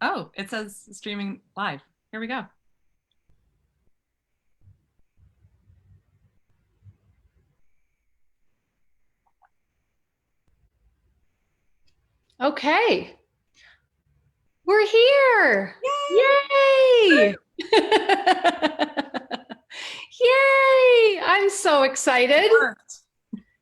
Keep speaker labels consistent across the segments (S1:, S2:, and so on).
S1: Oh, it says streaming live. Here we go.
S2: Okay, we're here.
S1: Yay!
S2: Yay! Yay! I'm so excited.
S1: It worked.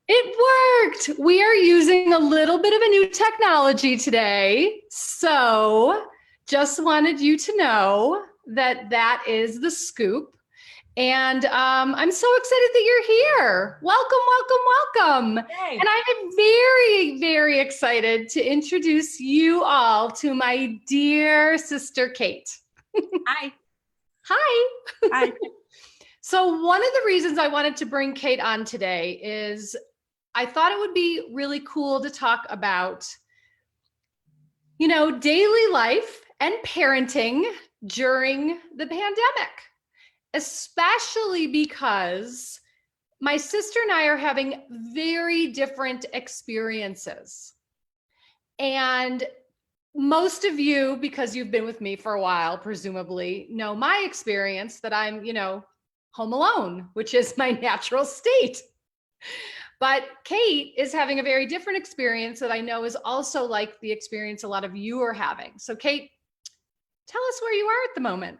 S2: It worked. We are using a little bit of a new technology today. So, just wanted you to know that that is the scoop. And I'm so excited that you're here. Welcome, welcome, welcome.
S1: Yay.
S2: And I'm very, very excited to introduce you all to my dear sister, Kate.
S1: Hi.
S2: Hi.
S1: Hi.
S2: So, one of the reasons I wanted to bring Kate on today is I thought it would be really cool to talk about, daily life and parenting during the pandemic, especially because my sister and I are having very different experiences. And most of you, because you've been with me for a while, presumably know my experience that I'm, home alone, which is my natural state. But Kate is having a very different experience that I know is also like the experience a lot of you are having. So Kate, tell us where you are at the moment.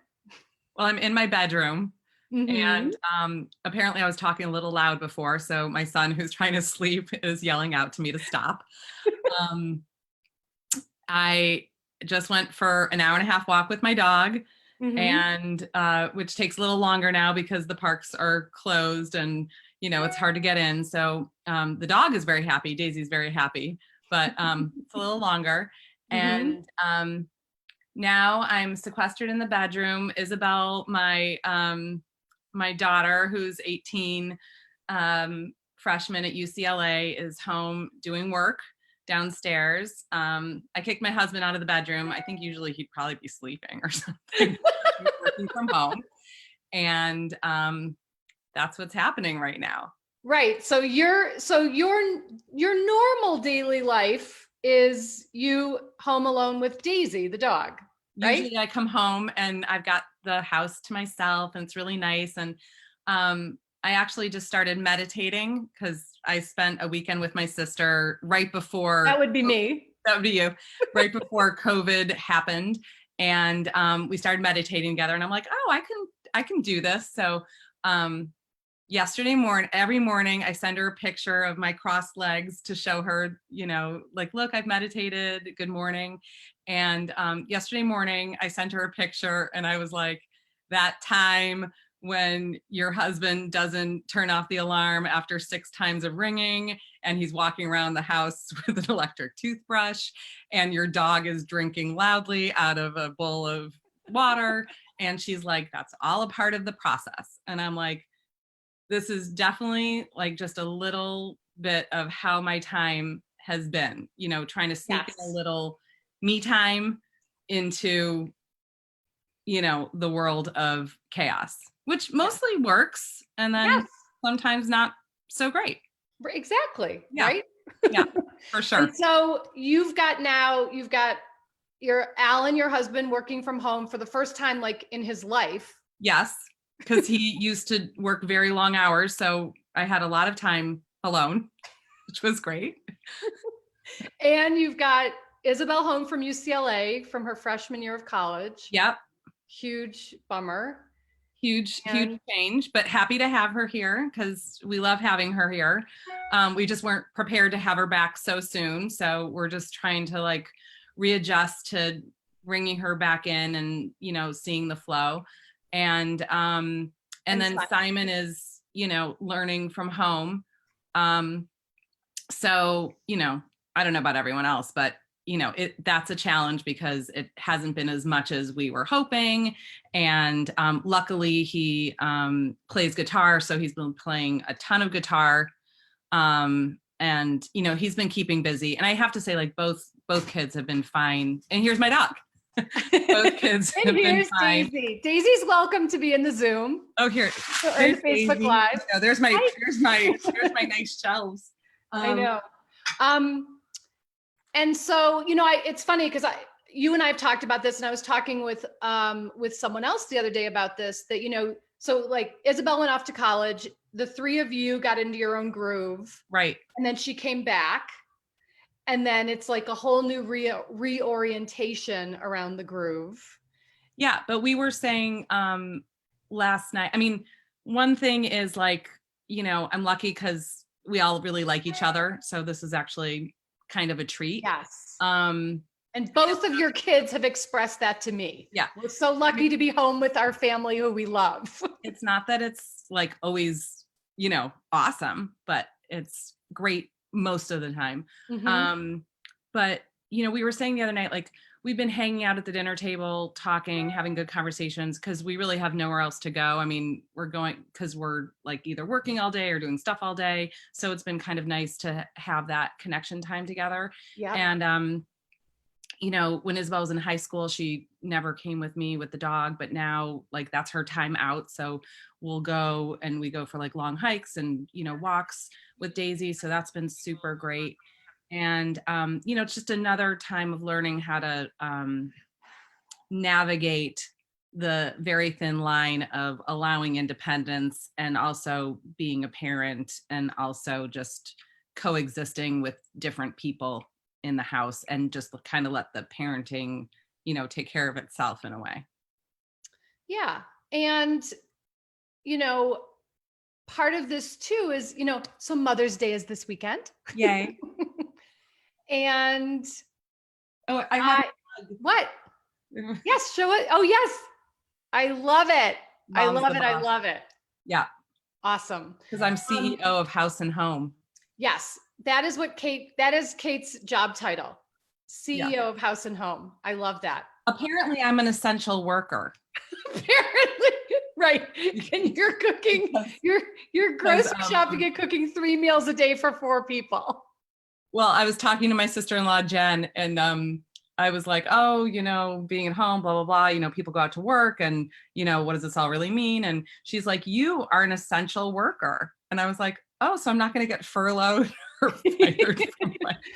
S1: Well, I'm in my bedroom.
S2: Mm-hmm.
S1: And apparently I was talking a little loud before, so my son, who's trying to sleep, is yelling out to me to stop. um, I just went for an hour and a half walk with my dog,
S2: Mm-hmm.
S1: and which takes a little longer now because the parks are closed and it's hard to get in. So the dog is very happy. Daisy's very happy, but it's a little longer.
S2: Mm-hmm.
S1: And now I'm sequestered in the bedroom. Isabel, my daughter, who's 18, freshman at UCLA, is home doing work downstairs. I kicked my husband out of the bedroom. I think usually he'd probably be sleeping or something. He's working from home, and that's what's happening right now.
S2: Right. So your normal daily life is you home alone with Daisy, the dog, right?
S1: Usually I come home and I've got the house to myself and it's really nice. And I actually just started meditating because I spent a weekend with my sister right before.
S2: That would be me.
S1: That would be you. Right before COVID happened. And we started meditating together and I'm like, oh, I can do this. So yesterday morning, every morning I send her a picture of my crossed legs to show her, like, look, I've meditated, good morning. And yesterday morning I sent her a picture and I was like, that time when your husband doesn't turn off the alarm after 6 times of ringing and he's walking around the house with an electric toothbrush and your dog is drinking loudly out of a bowl of water. And she's like, that's all a part of the process. And I'm like, this is definitely like just a little bit of how my time has been, trying to sneak in a little me time into, the world of chaos, which mostly works. And then sometimes not so great.
S2: Exactly.
S1: Yeah.
S2: Right.
S1: Yeah, for sure.
S2: And so you've got your Alan, your husband, working from home for the first time, like in his life.
S1: Yes, because he used to work very long hours. So I had a lot of time alone, which was great.
S2: And you've got Isabel home from UCLA from her freshman year of college.
S1: Yep.
S2: Huge bummer.
S1: Huge change, but happy to have her here because we love having her here. We just weren't prepared to have her back so soon. So we're just trying to like readjust to bringing her back in and, seeing the flow. And then Simon is, learning from home. So, I don't know about everyone else, but that's a challenge because it hasn't been as much as we were hoping. And luckily he plays guitar. So he's been playing a ton of guitar. And, he's been keeping busy. And I have to say, like, both kids have been fine. And here's my dog. Both kids have been fine.
S2: Daisy. Daisy's welcome to be in the Zoom.
S1: Oh, here.
S2: Or Facebook
S1: Daisy.
S2: Live.
S1: Oh, there's my nice shelves.
S2: I know. And so, it's funny because you and I have talked about this, and I was talking with someone else the other day about this, that, so like Isabel went off to college, the three of you got into your own groove.
S1: Right.
S2: And then she came back, and then it's like a whole new reorientation around the groove.
S1: Yeah. But we were saying last night, I mean, one thing is like, I'm lucky because we all really like each other. So this is actually kind of a treat.
S2: Yes. And both of your kids have expressed that to me.
S1: Yeah.
S2: We're so lucky to be home with our family who we love.
S1: It's not that it's like always, awesome, but it's great most of the time.
S2: Mm-hmm.
S1: But, we were saying the other night, like we've been hanging out at the dinner table, talking, having good conversations because we really have nowhere else to go. I mean, we're going because we're like either working all day or doing stuff all day. So it's been kind of nice to have that connection time together.
S2: Yeah.
S1: And, when Isabel was in high school, she never came with me with the dog, but now like that's her time out. So we'll go and we go for like long hikes and, walks with Daisy. So that's been super great. And, it's just another time of learning how to navigate the very thin line of allowing independence and also being a parent and also just coexisting with different people in the house and just kind of let the parenting, take care of itself in a way.
S2: Yeah. And, part of this too is, so Mother's Day is this weekend.
S1: Yay.
S2: And
S1: I have
S2: what? Yes, show it. Oh, yes. I love it. I love it.
S1: Yeah.
S2: Awesome.
S1: Because I'm CEO of House and Home.
S2: Yes. That is Kate's job title. CEO of House and Home. I love that.
S1: Apparently I'm an essential worker.
S2: Apparently, right. And you're cooking, you're grocery shopping and cooking 3 meals a day for 4 people.
S1: Well, I was talking to my sister-in-law, Jen, and I was like, oh, being at home, blah, blah, blah, people go out to work and, what does this all really mean? And she's like, you are an essential worker. And I was like, oh, so I'm not going to get furloughed or fired.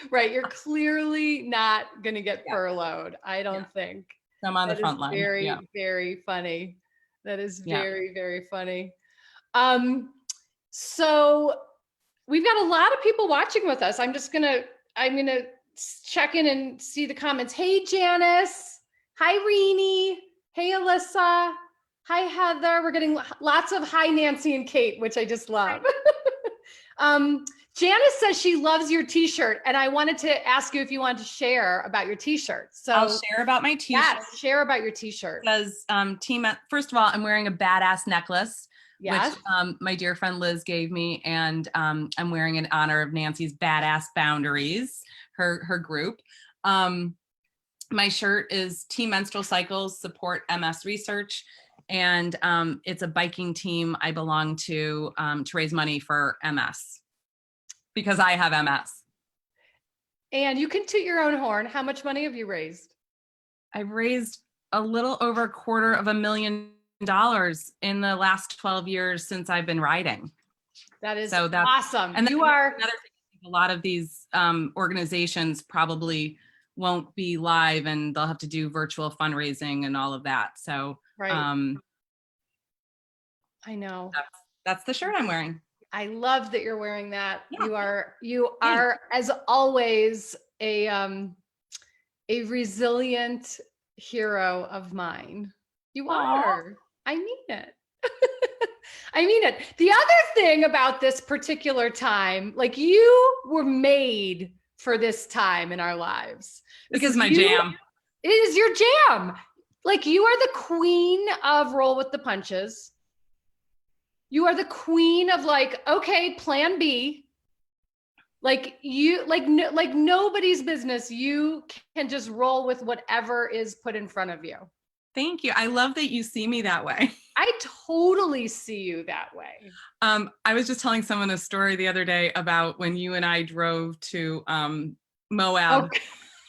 S2: Right. You're clearly not going to get furlouged. I don't think.
S1: So I'm on the front line.
S2: Very, very funny. That is very, very funny. So we've got a lot of people watching with us. I'm going to check in and see the comments. Hey, Janice. Hi, Renee. Hey, Alyssa. Hi, Heather. We're getting lots of hi, Nancy and Kate, which I just love. Janice says she loves your t-shirt, and I wanted to ask you if you wanted to share about your t-shirt. So
S1: I'll share about my t-shirt.
S2: Yes, share about your t-shirt.
S1: Because first of all, I'm wearing a badass necklace,
S2: yes.
S1: which my dear friend Liz gave me, and I'm wearing in honor of Nancy's Badass Boundaries, her group. My shirt is Team Menstrual Cycles Support MS Research, and it's a biking team I belong to raise money for MS because I have MS.
S2: And you can toot your own horn. How much money have you raised?
S1: I've raised a little over $250,000 in the last 12 years since I've been riding.
S2: That's awesome.
S1: And another thing, a lot of these organizations probably won't be live and they'll have to do virtual fundraising and all of that. So
S2: right. I know.
S1: That's the shirt I'm wearing.
S2: I love that you're wearing that. Yeah. You are as always a resilient hero of mine. You are. I mean it. I mean it. The other thing about this particular time, like you were made for this time in our lives.
S1: Because my jam.
S2: It is your jam. Like you are the queen of roll with the punches. You are the queen of like, okay, plan B. Like you, like nobody's business. You can just roll with whatever is put in front of you.
S1: Thank you. I love that you see me that way.
S2: I totally see you that way.
S1: I was just telling someone a story the other day about when you and I drove to Moab,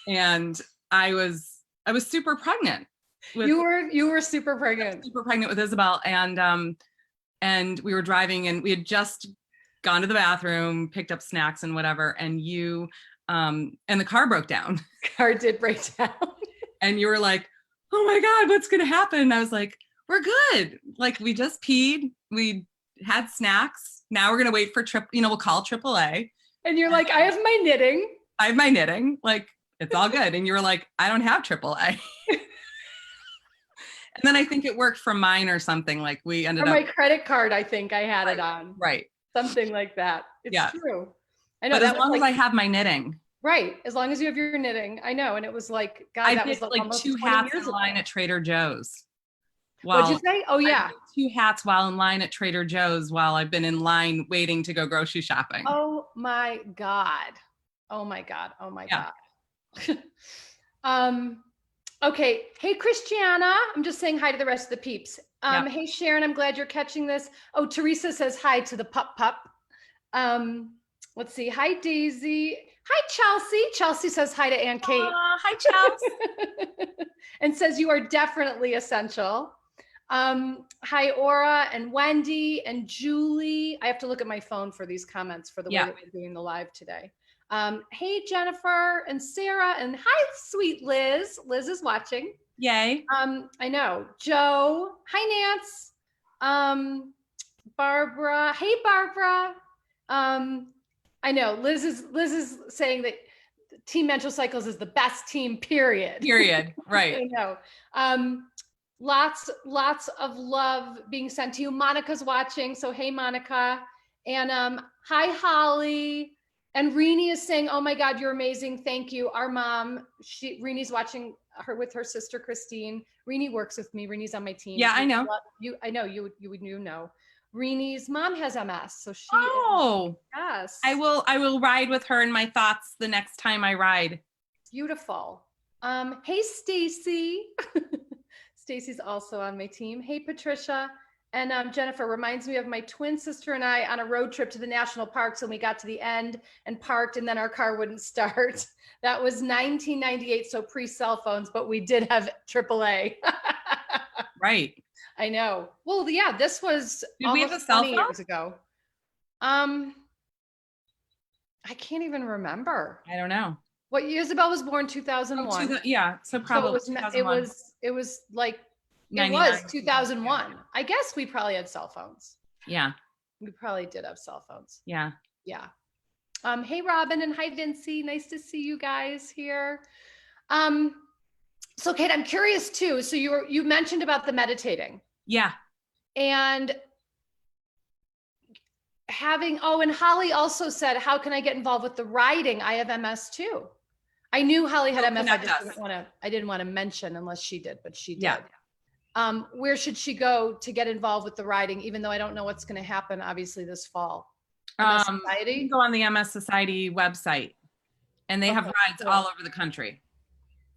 S1: and I was super pregnant.
S2: You were super pregnant.
S1: Super pregnant with Isabel, and we were driving, and we had just gone to the bathroom, picked up snacks and whatever, and and the car broke down.
S2: Car did break down.
S1: And you were like, oh my God, what's going to happen? And I was like, we're good. Like, we just peed. We had snacks. Now we're going to wait for we'll call AAA.
S2: And you're like, I have my knitting.
S1: I have my knitting. Like, it's all good. And you were like, I don't have AAA. And then I think it worked for mine or something. Like, we ended
S2: or
S1: up.
S2: my credit card, I think I had it on.
S1: Right.
S2: Something like that. It's true. I know.
S1: But as long as I have my knitting.
S2: Right. As long as you have your knitting. I know. And it was like, God, that was
S1: like
S2: almost
S1: 2 hats in line at Trader Joe's.
S2: What'd you say? Oh, yeah.
S1: 2 hats while in line at Trader Joe's while I've been in line waiting to go grocery shopping.
S2: Oh my God. Oh my God. Oh my God. Okay. Hey, Christiana. I'm just saying hi to the rest of the peeps. Hey, Sharon, I'm glad you're catching this. Oh, Teresa says hi to the pup. Let's see. Hi, Daisy. Hi, Chelsea. Chelsea says hi to Aunt Kate.
S1: Hi, Chelsea.
S2: And says you are definitely essential. Hi, Aura and Wendy and Julie. I have to look at my phone for these comments for the way that we're doing the live today. Hey, Jennifer and Sarah, and hi, sweet Liz. Liz is watching.
S1: Yay.
S2: I know. Joe. Hi, Nance. Barbara. Hey, Barbara. I know Liz is saying that Team Menstrual Cycles is the best team, period.
S1: Right.
S2: I know. Lots of love being sent to you. Monica's watching. So, hey, Monica. And hi, Holly. And Rini is saying, oh my God, you're amazing. Thank you. Our mom, Rini's watching her with her sister, Christine. Rini works with me. Rini's on my team.
S1: Yeah, I know.
S2: I know you know. Rini's mom has MS. So she yes.
S1: I will ride with her in my thoughts the next time I ride.
S2: Beautiful. Hey, Stacy. Stacy's also on my team. Hey, Patricia. And Jennifer reminds me of my twin sister and I on a road trip to the national parks, and we got to the end and parked, and then our car wouldn't start. That was 1998, so pre-cell phones, but we did have AAA.
S1: Right.
S2: I know. Well, yeah, this was almost 20 years ago. I can't even remember.
S1: I don't know.
S2: What Isabel was born 2001.
S1: Yeah, so probably
S2: it was like it
S1: 99.
S2: was 2001. I guess we probably had cell phones.
S1: Yeah.
S2: We probably did have cell phones.
S1: Yeah.
S2: Yeah. Hey, Robin, and hi, Vincy. Nice to see you guys here. So Kate, I'm curious too. So you mentioned about the meditating.
S1: Yeah.
S2: And and Holly also said, how can I get involved with the writing? I have MS too. I knew Holly had MS. I didn't want to mention unless she did, but she did.
S1: Yeah.
S2: Where should she go to get involved with the writing, even though I don't know what's going to happen, obviously, this fall? MS Society?
S1: You can go on the MS Society website, and they have rides all over the country.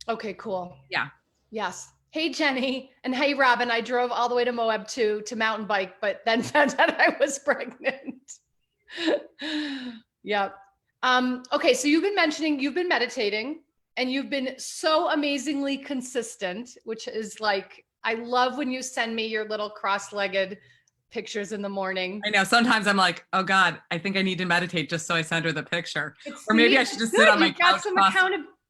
S2: Okay, cool.
S1: Yeah.
S2: Yes. Hey, Jenny, and hey, Robin. I drove all the way to Moab to mountain bike, but then found out I was pregnant. Yep. Okay, so you've been meditating, and you've been so amazingly consistent, which is like, I love when you send me your little cross-legged pictures in the morning.
S1: I know. Sometimes I'm like, oh God, I think I need to meditate just so I send her the picture. Or maybe I should just sit on my couch.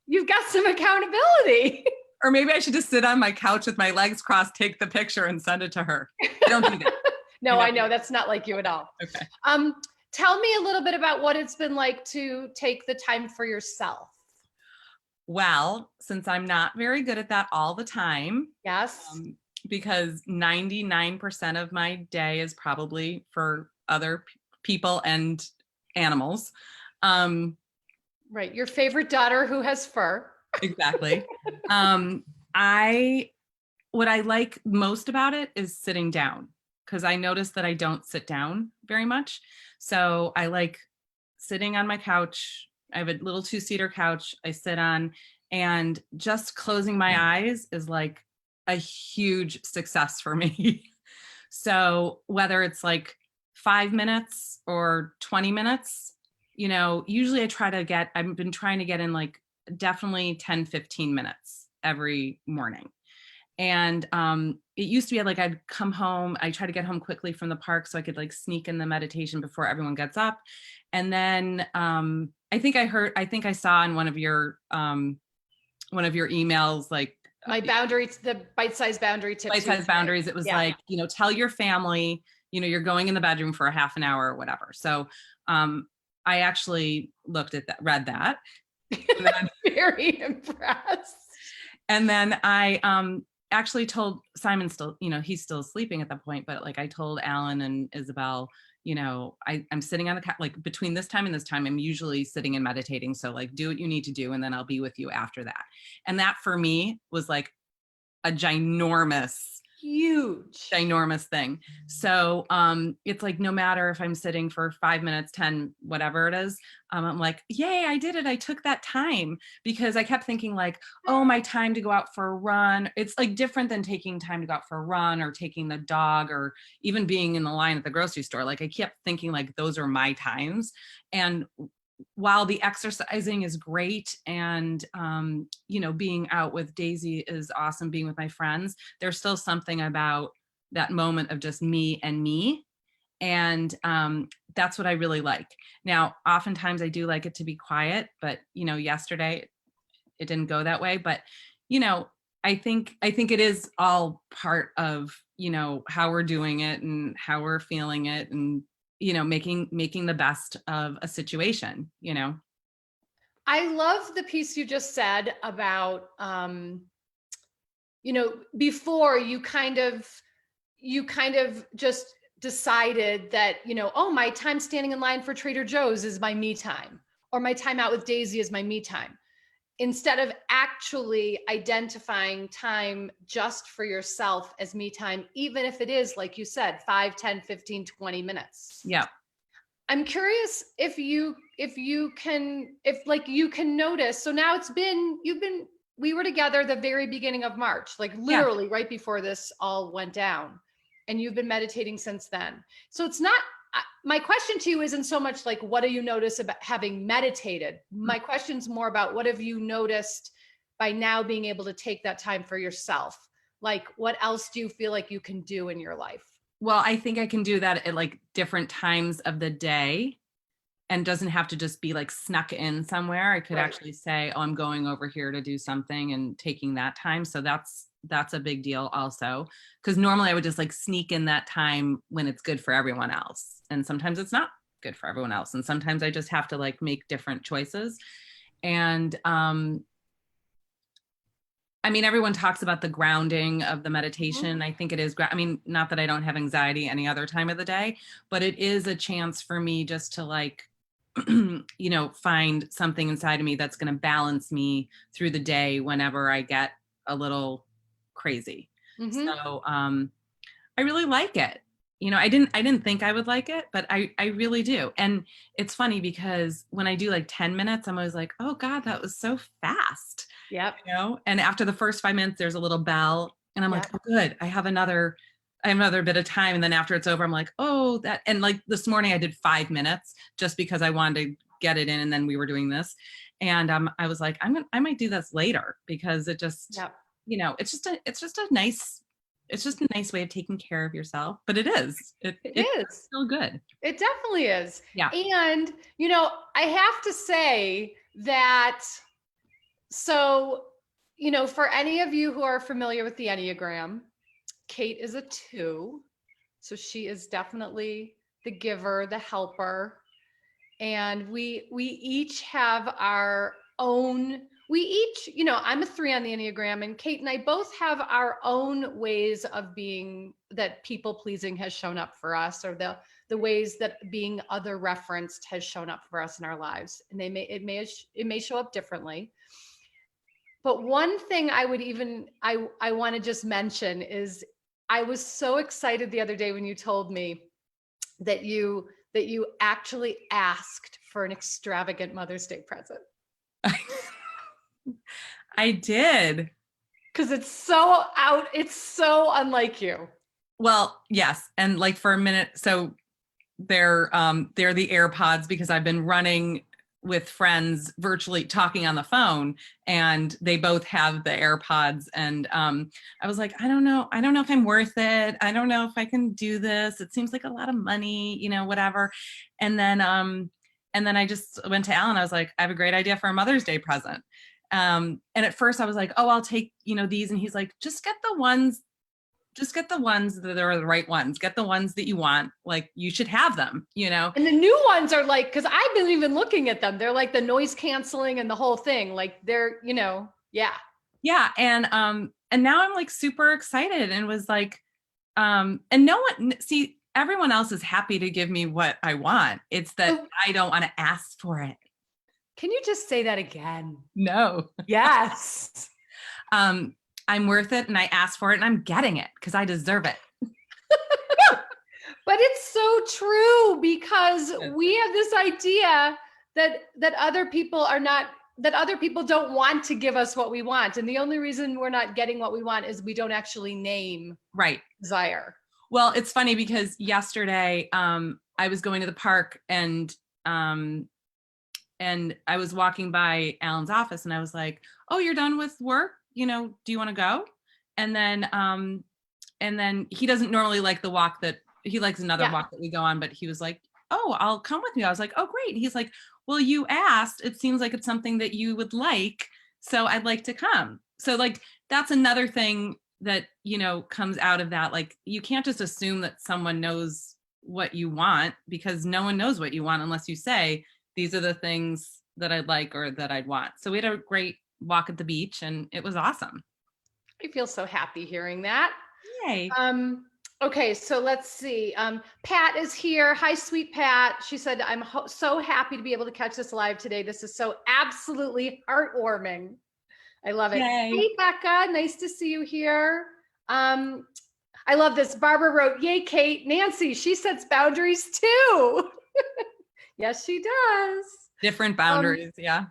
S2: You've got some accountability.
S1: Or maybe I should just sit on my couch with my legs crossed, take the picture and send it to her. I don't do that.
S2: No, I know. That's not like you at all.
S1: Okay.
S2: Tell me a little bit about what it's been like to take the time for yourself.
S1: Well, since I'm not very good at that all the time.
S2: Yes.
S1: Because 99% of my day is probably for other people and animals.
S2: Right. Your favorite daughter who has fur.
S1: Exactly. What I like most about it is sitting down, because I notice that I don't sit down very much. So I like sitting on my couch. I have a little 2-seater couch I sit on, and just closing my eyes is like a huge success for me. So whether it's like 5 minutes or 20 minutes, usually I've been trying to get in like definitely 10, 15 minutes every morning. And it used to be like I'd come home, I try to get home quickly from the park so I could like sneak in the meditation before everyone gets up. And then I think I saw in one of your emails, like
S2: My boundaries, the bite-sized boundary tips.
S1: Bite-sized boundaries. It was like, tell your family, you're going in the bedroom for a half an hour or whatever. So I actually looked at that, read that. And then,
S2: very impressed.
S1: And then I actually told Simon, still, he's still sleeping at that point, but like I told Alan and Isabel, I'm sitting on the like between this time and this time, I'm usually sitting and meditating. So like, do what you need to do, and then I'll be with you after that. And that for me was like a ginormous thing. So it's like, no matter if I'm sitting for 5 minutes, 10, whatever it is, I'm like, yay, I did it. I took that time, because I kept thinking like, oh, my time to go out for a run. It's like different than taking time to go out for a run or taking the dog or even being in the line at the grocery store. Like I kept thinking like those are my times. And while the exercising is great and, being out with Daisy is awesome, being with my friends, there's still something about that moment of just me and me. And that's what I really like. Now, oftentimes I do like it to be quiet, but, yesterday it didn't go that way. But, I think it is all part of, how we're doing it and how we're feeling it, and making the best of a situation.
S2: I love the piece you just said about, before you kind of just decided that, oh, my time standing in line for Trader Joe's is my me time, or my time out with Daisy is my me time. Instead of actually identifying time just for yourself as me time, even if it is, like you said, 5, 10, 15, 20 minutes.
S1: Yeah.
S2: I'm curious if you can notice. So now we were together the very beginning of March, like literally right before this all went down, and you've been meditating since then. So it's not, my question to you isn't so much like, what do you notice about having meditated? My question's more about, what have you noticed by now being able to take that time for yourself? Like, what else do you feel like you can do in your life?
S1: Well, I think I can do that at like different times of the day, and doesn't have to just be like snuck in somewhere. I could actually say, oh, I'm going over here to do something, and taking that time. So that's a big deal also, because normally I would just like sneak in that time when it's good for everyone else, and sometimes it's not good for everyone else, and sometimes I just have to like make different choices. And everyone talks about the grounding of the meditation. I think it is, not that I don't have anxiety any other time of the day, but it is a chance for me just to like, find something inside of me that's going to balance me through the day whenever I get a little crazy. So I really like it. I didn't think I would like it, but I really do. And it's funny because when I do like 10 minutes, I'm always like, oh God, that was so fast.
S2: Yep.
S1: And after the first 5 minutes, there's a little bell, and I'm like, oh, good. I have another bit of time. And then after it's over, I'm like, oh, that. And like this morning I did 5 minutes just because I wanted to get it in. And then we were doing this. And I was like, I might do this later, because it just, it's just a nice way of taking care of yourself. But it is. It is still good.
S2: It definitely is.
S1: Yeah.
S2: And, I have to say that, so, for any of you who are familiar with the Enneagram, Kate is a 2. So she is definitely the giver, the helper. And we each have our own, I'm a 3 on the Enneagram, and Kate and I both have our own ways of being, that people pleasing has shown up for us, or the ways that being other referenced has shown up for us in our lives. And it may show up differently. But one thing I want to just mention is, I was so excited the other day when you told me that you actually asked for an extravagant Mother's Day present.
S1: I did.
S2: Because it's so unlike you.
S1: Well, yes. And like for a minute, so they're the AirPods, because I've been running with friends virtually, talking on the phone, and they both have the AirPods. And I was like, I don't know if I'm worth it. I don't know if I can do this. It seems like a lot of money, whatever. And then I just went to Alan. I was like, I have a great idea for a Mother's Day present. And at first I was like, oh, I'll take, these. And he's like, just get the ones that are the right ones. Get the ones that you want. Like, you should have them,
S2: And the new ones are like, because I've been even looking at them. They're like the noise canceling and the whole thing. Like they're, yeah.
S1: Yeah. And now I'm like super excited and was like, and no one, see, everyone else is happy to give me what I want. It's that I don't want to ask for it.
S2: Can you just say that again?
S1: No.
S2: Yes.
S1: I'm worth it and I asked for it and I'm getting it because I deserve it.
S2: But it's so true because we have this idea that other people don't want to give us what we want. And the only reason we're not getting what we want is we don't actually name desire.
S1: Well, it's funny because yesterday I was going to the park and I was walking by Alan's office and I was like, oh, you're done with work? Do you want to go? And then he doesn't normally like the walk that he likes another walk that we go on, but he was like, oh, I'll come with you. I was like, oh, great. He's like, well, you asked, it seems like it's something that you would like. So I'd like to come. So like, that's another thing that, comes out of that. Like, you can't just assume that someone knows what you want because no one knows what you want unless you say, these are the things that I'd like or that I'd want. So we had a great walk at the beach and it was awesome.
S2: I feel so happy hearing that.
S1: Yay.
S2: Okay, so let's see. Pat is here. Hi, sweet Pat. She said, I'm so happy to be able to catch this live today. This is so absolutely heartwarming. I love it.
S1: Yay.
S2: Hey, Becca, nice to see you here. I love this. Barbara wrote, yay, Kate. Nancy, she sets boundaries too. Yes, she does.
S1: Different boundaries, yeah.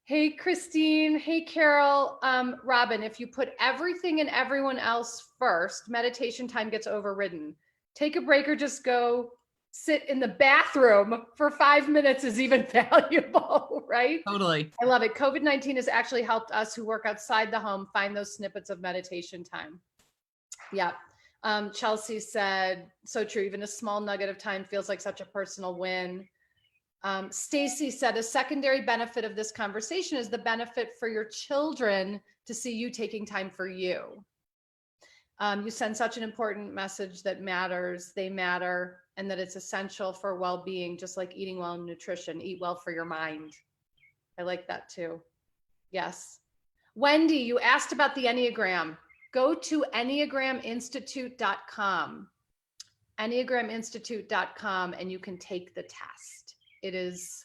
S2: Hey, Christine. Hey, Carol. Robin, if you put everything and everyone else first, meditation time gets overridden. Take a break or just go sit in the bathroom for 5 minutes is even valuable, right?
S1: Totally.
S2: I love it. COVID-19 has actually helped us who work outside the home find those snippets of meditation time. Yeah. Chelsea said, so true. Even a small nugget of time feels like such a personal win. Stacy said, a secondary benefit of this conversation is the benefit for your children to see you taking time for you. You send such an important message that they matter, and that it's essential for well-being, just like eating well and nutrition. Eat well for your mind. I like that too. Yes. Wendy, you asked about the Enneagram. Go to enneagraminstitute.com. enneagraminstitute.com, and you can take the test. It is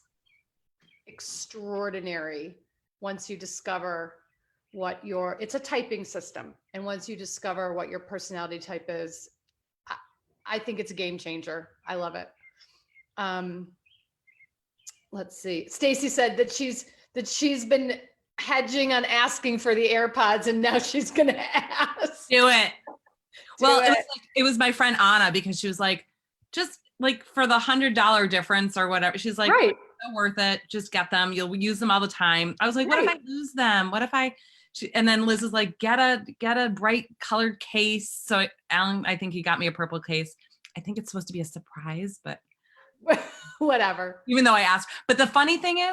S2: extraordinary once you discover what it's a typing system. And once you discover what your personality type is, I think it's a game changer. I love it. Let's see. Stacy said that she's been hedging on asking for the AirPods and now she's going to ask.
S1: Do it. It was my friend Anna, because she was like, just like for the $100 difference or whatever. She's like,
S2: right.
S1: It's not worth it. Just get them. You'll use them all the time. I was like, what if I lose them? What if and then Liz is like, get a bright colored case. So Alan, I think he got me a purple case. I think it's supposed to be a surprise, but
S2: whatever.
S1: Even though I asked. But the funny thing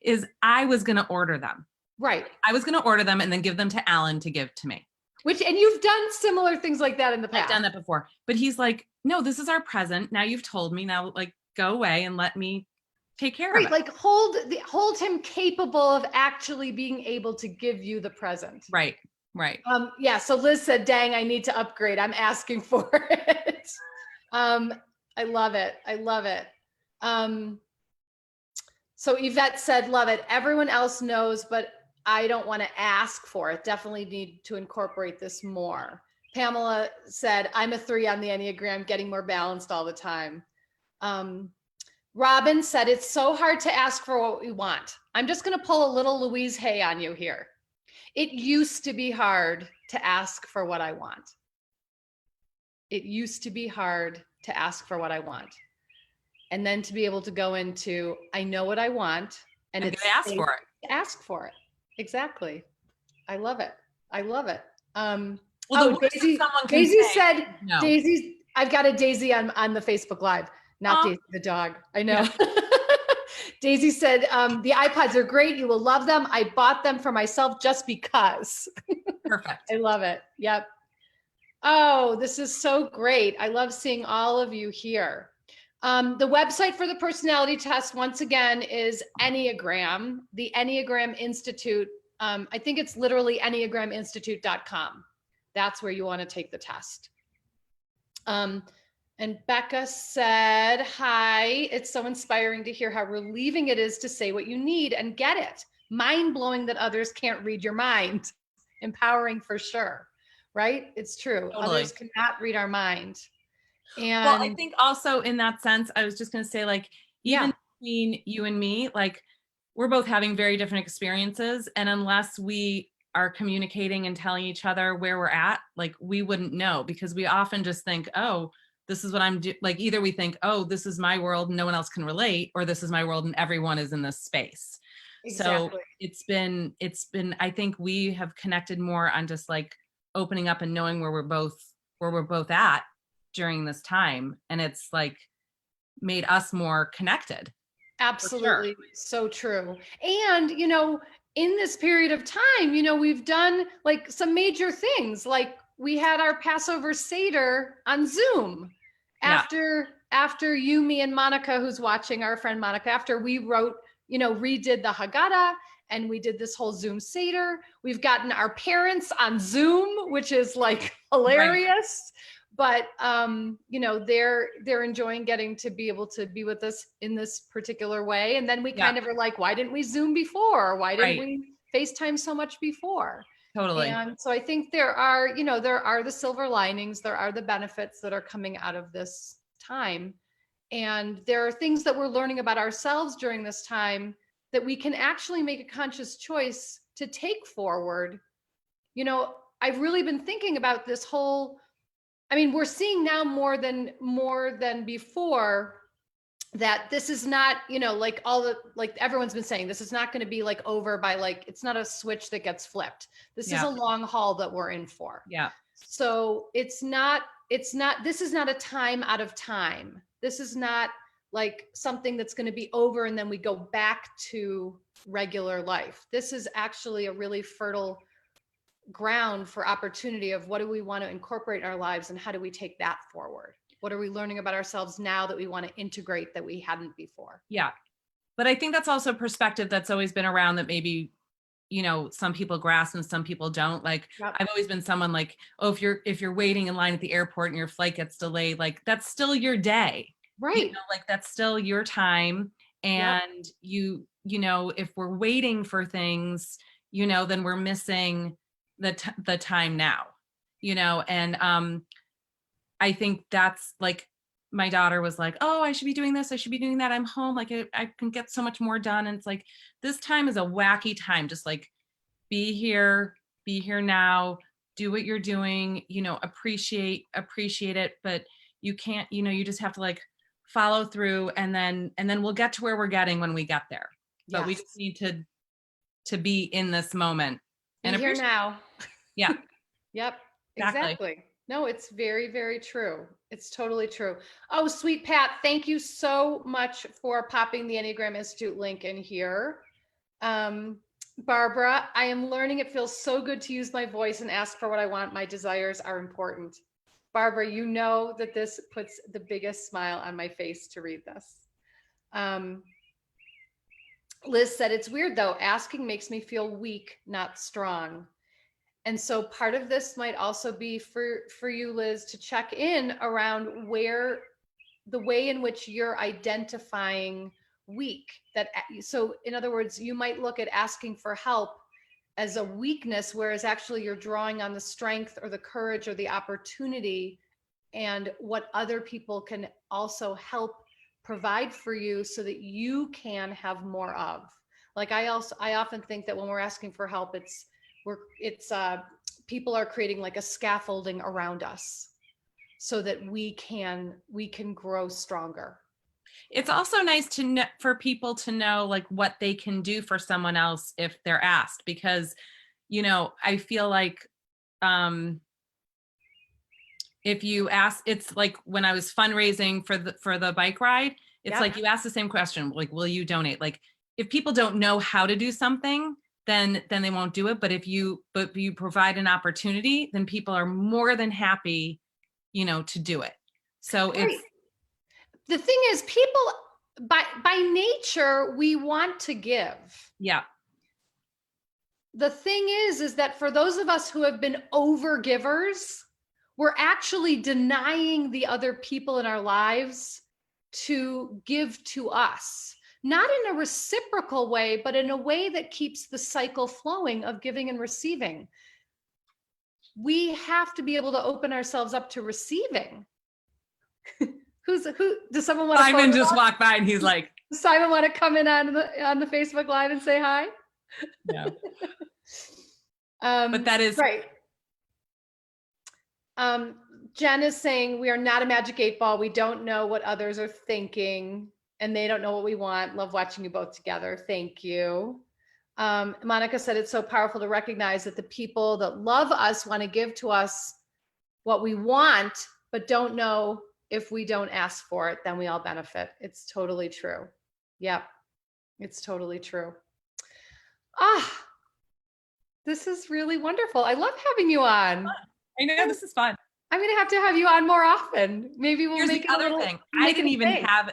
S1: is I was going to order them.
S2: Right.
S1: I was going to order them and then give them to Alan to give to me.
S2: And you've done similar things like that in the past.
S1: I've done that before. But he's like, no, this is our present. Now you've told me. Now, like, go away and let me take care of it.
S2: Like hold him capable of actually being able to give you the present.
S1: Right.
S2: Yeah. So Liz said, dang, I need to upgrade. I'm asking for it. I love it. So Yvette said, love it. Everyone else knows, but I don't want to ask for it. Definitely need to incorporate this more. Pamela said, I'm a 3 on the Enneagram, getting more balanced all the time. Robin said, it's so hard to ask for what we want. I'm just going to pull a little Louise Hay on you here. It used to be hard to ask for what I want. It used to be hard to ask for what I want. And then to be able to go into, I know what I want, and it's
S1: ask for it.
S2: Ask for it. Exactly. I love it.
S1: Well,
S2: Daisy said,
S1: no.
S2: I've got a Daisy on the Facebook Live, not Daisy the dog. I know. Yeah. Daisy said, the iPods are great. You will love them. I bought them for myself just because.
S1: Perfect.
S2: I love it. Yep. Oh, this is so great. I love seeing all of you here. The website for the personality test, once again, is Enneagram, the Enneagram Institute. I think it's literally enneagraminstitute.com. That's where you want to take the test. And Becca said, hi, it's so inspiring to hear how relieving it is to say what you need and get it. Mind blowing that others can't read your mind. Empowering for sure, right? It's true.
S1: Totally.
S2: Others cannot read our mind. And
S1: well, I think also in that sense, I was just going to say, like, even between you and me, like, we're both having very different experiences. And unless we are communicating and telling each other where we're at, like, we wouldn't know, because we often just think, oh, this is what I'm doing. Like, either we think, oh, this is my world and no one else can relate, or this is my world and everyone is in this space. Exactly. So it's been, I think we have connected more on just like opening up and knowing where we're both at during this time. And it's like made us more connected.
S2: Absolutely. Sure. So true. And, you know, in this period of time, you know, we've done like some major things. Like we had our Passover Seder on Zoom after you, me, and Monica, who's watching, our friend Monica, after we redid the Haggadah and we did this whole Zoom Seder. We've gotten our parents on Zoom, which is like hilarious. Right. But you know, they're enjoying getting to be able to be with us in this particular way. And then we kind of are like, why didn't we Zoom before? Why didn't we FaceTime so much before? Totally. And so I think there are the silver linings, there are the benefits that are coming out of this time. And there are things that we're learning about ourselves during this time that we can actually make a conscious choice to take forward. You know, I've really been thinking about this whole, I mean, we're seeing now more than before that this is not, you know, like everyone's been saying, this is not going to be like over by like, it's not a switch that gets flipped. This is a long haul that we're in for. Yeah. So this is not a time out of time. This is not like something that's going to be over and then we go back to regular life. This is actually a really fertile ground for opportunity of what do we want to incorporate in our lives and how do we take that forward? What are we learning about ourselves now that we want to integrate that we hadn't before? Yeah.
S1: But I think that's also perspective that's always been around that maybe, you know, some people grasp and some people don't. Like, I've always been someone like, oh, if you're waiting in line at the airport and your flight gets delayed, like that's still your day. Right. You know, like that's still your time. And you know, if we're waiting for things, you know, then we're missing the time now, you know, and I think that's like, my daughter was like, oh, I should be doing this. I should be doing that. I'm home. Like I can get so much more done. And it's like, this time is a wacky time. Just like be here now, do what you're doing, you know, appreciate it. But you can't, you know, you just have to like follow through and then we'll get to where we're getting when we get there. But we just need to be in this moment.
S2: And here now.
S1: Yeah.
S2: Yep. Exactly. No, it's very, very true. It's totally true. Oh, sweet Pat, thank you so much for popping the Enneagram Institute link in here. Barbara, I am learning it feels so good to use my voice and ask for what I want. My desires are important. Barbara, you know that this puts the biggest smile on my face to read this. Liz said, it's weird though. Asking makes me feel weak, not strong. And so part of this might also be for you, Liz, to check in around where the way in which you're identifying weak. So in other words, you might look at asking for help as a weakness, whereas actually you're drawing on the strength or the courage or the opportunity and what other people can also help provide for you so that you can have more of. Like I often think that when we're asking for help, people are creating like a scaffolding around us so that we can grow stronger.
S1: It's also nice for people to know like what they can do for someone else if they're asked, because, you know, I feel like if you ask, it's like when I was fundraising for the bike ride, It's
S2: Yeah.
S1: like you ask the same question, like, will you donate? Like, if people don't know how to do something, then they won't do it. But if you provide an opportunity, then people are more than happy, to do it. So
S2: Right.
S1: it's,
S2: The thing is, people by nature, we want to give.
S1: yeah,
S2: The thing is that for those of us who have been over givers, we're actually denying the other people in our lives to give to us, not in a reciprocal way, but in a way that keeps the cycle flowing of giving and receiving. We have to be able to open ourselves up to receiving. Who does someone want to
S1: Simon just walked by and he's like,
S2: does Simon want to come in on the Facebook Live and say hi?
S1: yeah. But that is
S2: right. Jen is saying we are not a magic 8-ball. We don't know what others are thinking and they don't know what we want. Love watching you both together. Thank you. Monica said it's so powerful to recognize that the people that love us want to give to us what we want, but don't know if we don't ask for it, then we all benefit. It's totally true. Yep. It's totally true. This is really wonderful. I love having you on.
S1: I know, this is fun.
S2: I'm going to have you on more often. Maybe we'll
S1: Here's
S2: make
S1: the other thing. I didn't even have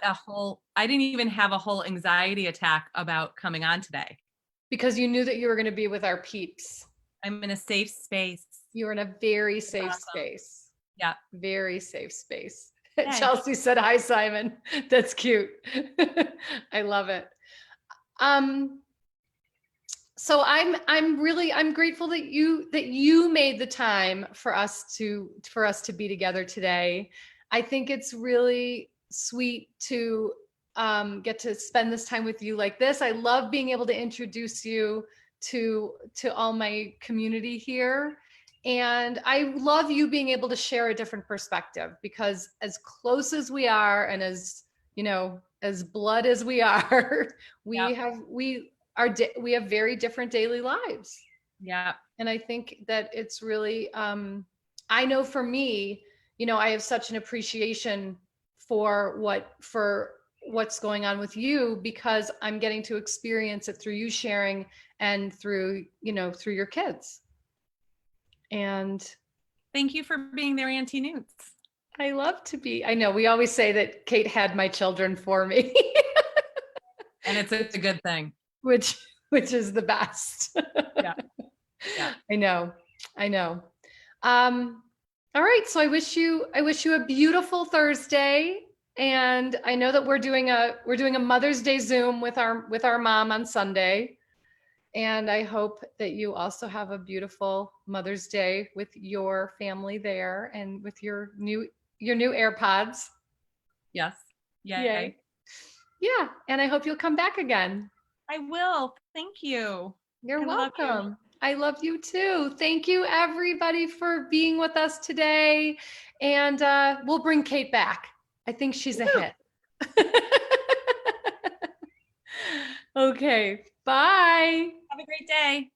S1: a whole anxiety attack about coming on today.
S2: Because you knew that you were going to be with our peeps.
S1: I'm in a safe space.
S2: You're in a very safe space.
S1: Yeah.
S2: Very safe space.
S1: Yay.
S2: Chelsea said, hi, Simon. That's cute. I love it. So I'm grateful that you made the time for us to be together today. I think it's really sweet to get to spend this time with you like this. I love being able to introduce you to all my community here. And I love you being able to share a different perspective, because as close as we are and as blood as we are, we have very different daily lives.
S1: Yeah.
S2: And I think that it's really, I know for me, I have such an appreciation for what's going on with you, because I'm getting to experience it through you sharing and through your kids. And
S1: thank you for being there, Auntie Newts.
S2: I love to be. I know we always say that Kate had my children for me.
S1: And it's a good thing.
S2: Which is the best.
S1: Yeah.
S2: I know. All right. So I wish you a beautiful Thursday. And I know that we're doing a Mother's Day Zoom with our mom on Sunday. And I hope that you also have a beautiful Mother's Day with your family there and with your new AirPods.
S1: Yes.
S2: Yay. Yeah. And I hope you'll come back again.
S1: I will. Thank you.
S2: You're welcome. I love you too. Thank you everybody for being with us today. And we'll bring Kate back. I think she's a hit. Okay. Bye.
S1: Have a great day.